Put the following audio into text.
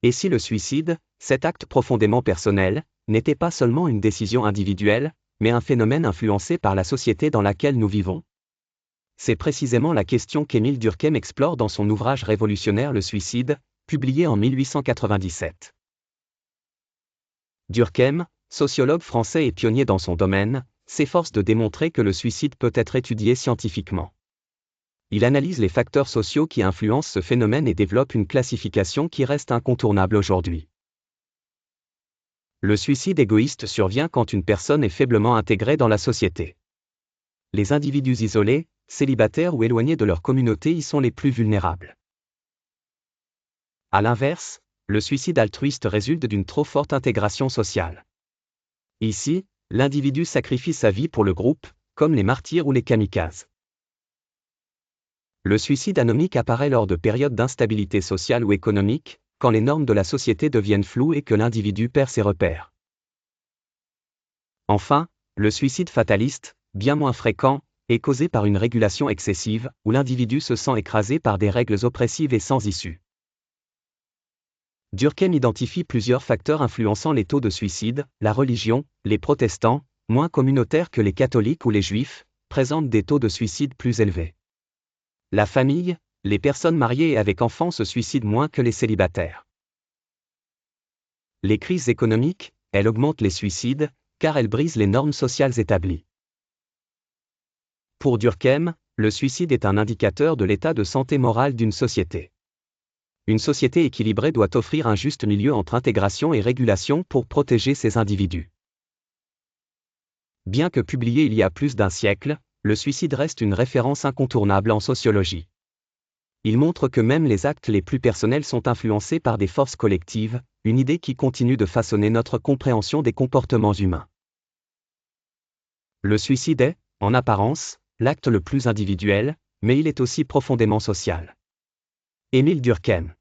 Et si le suicide, cet acte profondément personnel, n'était pas seulement une décision individuelle, mais un phénomène influencé par la société dans laquelle nous vivons? C'est précisément la question qu'Émile Durkheim explore dans son ouvrage révolutionnaire Le suicide, publié en 1897. Durkheim, sociologue français et pionnier dans son domaine, s'efforce de démontrer que le suicide peut être étudié scientifiquement. Il analyse les facteurs sociaux qui influencent ce phénomène et développe une classification qui reste incontournable aujourd'hui. Le suicide égoïste survient quand une personne est faiblement intégrée dans la société. Les individus isolés, célibataires ou éloignés de leur communauté y sont les plus vulnérables. À l'inverse, le suicide altruiste résulte d'une trop forte intégration sociale. Ici, l'individu sacrifie sa vie pour le groupe, comme les martyrs ou les kamikazes. Le suicide anomique apparaît lors de périodes d'instabilité sociale ou économique, quand les normes de la société deviennent floues et que l'individu perd ses repères. Enfin, le suicide fataliste, bien moins fréquent, est causé par une régulation excessive, où l'individu se sent écrasé par des règles oppressives et sans issue. Durkheim identifie plusieurs facteurs influençant les taux de suicide. La religion, les protestants, moins communautaires que les catholiques ou les juifs, présentent des taux de suicide plus élevés. La famille, les personnes mariées et avec enfants se suicident moins que les célibataires. Les crises économiques, elles augmentent les suicides, car elles brisent les normes sociales établies. Pour Durkheim, le suicide est un indicateur de l'état de santé morale d'une société. Une société équilibrée doit offrir un juste milieu entre intégration et régulation pour protéger ses individus. Bien que publié il y a plus d'un siècle, le suicide reste une référence incontournable en sociologie. Il montre que même les actes les plus personnels sont influencés par des forces collectives, une idée qui continue de façonner notre compréhension des comportements humains. Le suicide est, en apparence, l'acte le plus individuel, mais il est aussi profondément social. Émile Durkheim.